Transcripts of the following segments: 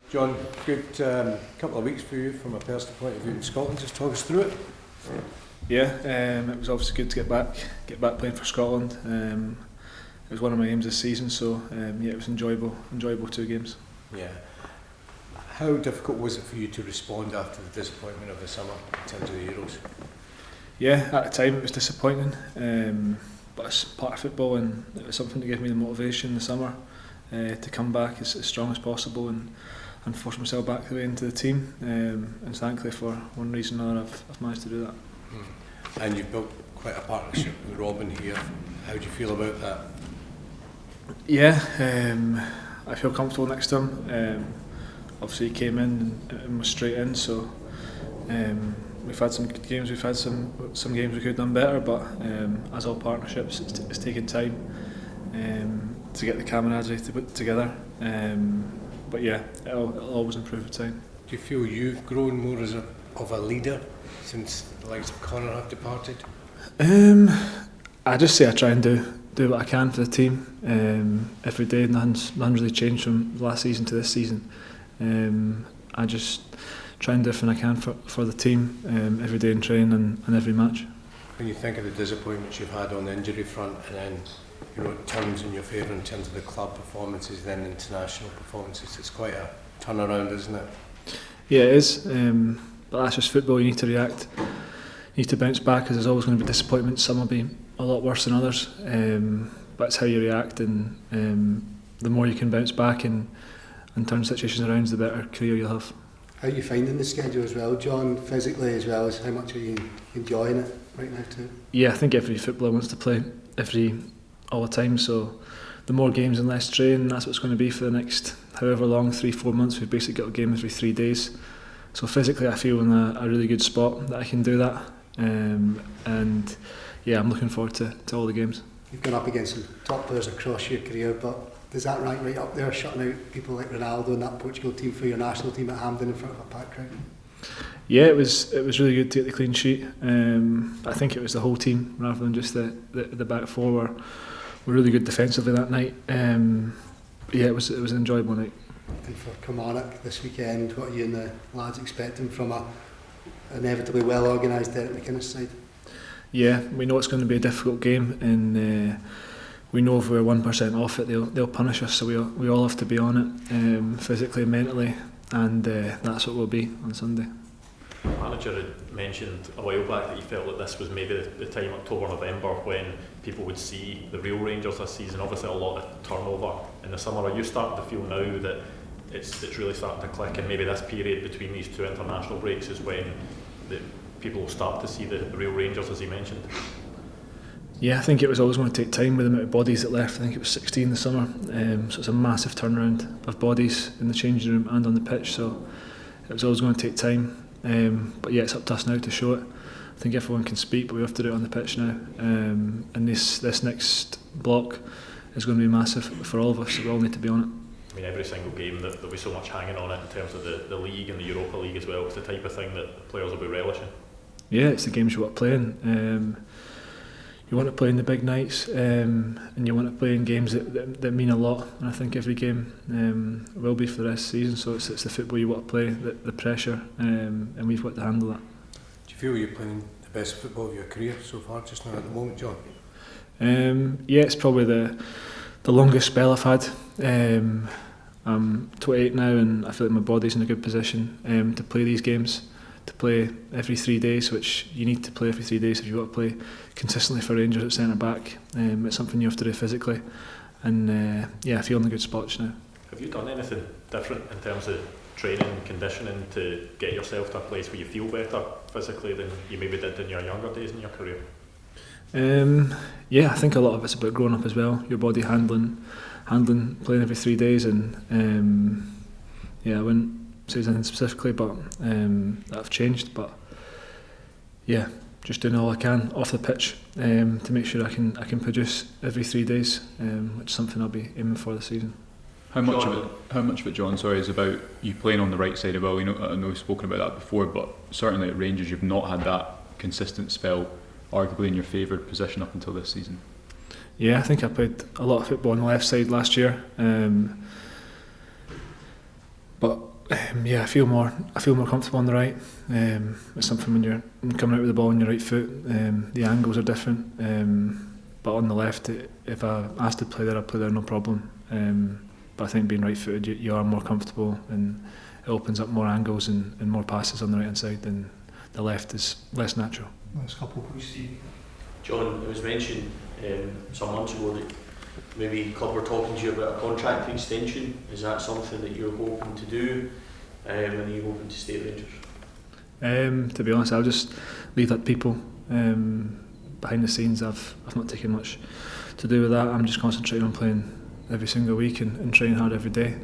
John, good couple of weeks for you from a personal point of view in Scotland. Just talk us through it. Yeah, it was obviously good to get back playing for Scotland. It was one of my games this season, so yeah, it was enjoyable 2 games. Yeah. How difficult was it for you to respond after the disappointment of the summer in terms of the Euros? Yeah, at the time it was disappointing, but it's part of football, and it was something that gave me the motivation in the summer to come back as strong as possible and force myself back the way into the team. And thankfully, for one reason or another, I've managed to do that. And you've built quite a partnership with Robin here. How do you feel about that? Yeah, I feel comfortable next to him. Obviously, he came in and was straight in, so we've had some good games. We've had some games we could have done better, but as all partnerships, it's taken time to get the camaraderie to put together. But yeah, it'll always improve with time. Do you feel you've grown more of a leader since the likes of Connor have departed? I just say I try and do what I can for the team every day. Nothing's really changed from last season to this season. I just try and do everything I can for the team every day in training and every match. When you think of the disappointments you've had on the injury front, and then it turns in your favour in terms of the club performances, then international performances, it's quite a turnaround, isn't it? Yeah, it is. But that's just football. You need to react. You need to bounce back, because there's always going to be disappointments. Some will be a lot worse than others. But it's how you react, and the more you can bounce back and turn situations around, the better career you'll have. How are you finding the schedule as well, John, physically, as well as how much are you enjoying it right now too? Yeah, I think every footballer wants to play all the time, so the more games and less training, that's what it's going to be for the next however long, 3-4 months. We've basically got a game every 3 days. So physically I feel in a really good spot that I can do that. And yeah, I'm looking forward to all the games. You've gone up against some top players across your career, but does that rank right up there, shutting out people like Ronaldo and that Portugal team for your national team at Hampden in front of a packed crowd? Yeah, it was really good to get the clean sheet. I think it was the whole team rather than just the back four were really good defensively that night. Yeah, it was an enjoyable night. And for Kilmarnock this weekend, what are you and the lads expecting from a inevitably well organised Derek McInnes side? Yeah, we know it's going to be a difficult game, and we know if we're 1% off it, they'll punish us. So we all have to be on it, physically and mentally, and that's what we'll be on Sunday. The manager had mentioned a while back that he felt that this was maybe the time, October, November, when people would see the real Rangers this season. Obviously a lot of turnover in the summer. Are you starting to feel now that it's really starting to click, and maybe this period between these 2 international breaks is when people will start to see the real Rangers, as he mentioned? Yeah, I think it was always going to take time with the amount of bodies that left. I think it was 16 this summer, so it's a massive turnaround of bodies in the changing room and on the pitch, so it was always going to take time. But yeah, it's up to us now to show it. I think everyone can speak, but we have to do it on the pitch now. And this next block is going to be massive for all of us, so we all need to be on it. I mean, every single game there'll be so much hanging on it in terms of the league and the Europa League as well. It's the type of thing that players will be relishing. Yeah, it's the games you want to play in. You want to play in the big nights, and you want to play in games that mean a lot. And I think every game will be for the rest of the season. So it's the football you want to play, the pressure, and we've got to handle that. Do you feel you're playing the best football of your career so far just now at the moment, John? Yeah, it's probably the longest spell I've had. I'm 28 now, and I feel like my body's in a good position to play these games, to play every 3 days, which you need to play every 3 days if you want to play consistently for Rangers at centre back. It's something you have to do physically, and yeah, I feel in a good spot just now. Have you done anything different in terms of training and conditioning to get yourself to a place where you feel better physically than you maybe did in your younger days in your career? Yeah, I think a lot of it's about growing up as well. Your body handling playing every 3 days, and yeah, I wouldn't say anything specifically, but that I've changed. But yeah, just doing all I can off the pitch to make sure I can produce every 3 days, which is something I'll be aiming for this season. How much of it, John, sorry, is about you playing on the right side of well? I know we've spoken about that before, but certainly at Rangers you've not had that consistent spell, arguably in your favoured position up until this season. Yeah, I think I played a lot of football on the left side last year, but Yeah, I feel more comfortable on the right. It's something when you're coming out with the ball on your right foot, the angles are different. But on the left, if I asked to play there, I'd play there no problem. But I think being right-footed, you are more comfortable, and it opens up more angles and more passes on the right-hand side, and the left is less natural. Last couple of weeks. John, it was mentioned some months ago that maybe the club were talking to you about a contract extension. Is that something that you're hoping to do, and are you hoping to stay at Rangers? To be honest, I'll just leave that to people. Behind the scenes, I've not taken much to do with that. I'm just concentrating on playing every single week and training hard every day,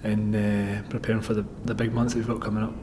and preparing for the big month that we've got coming up.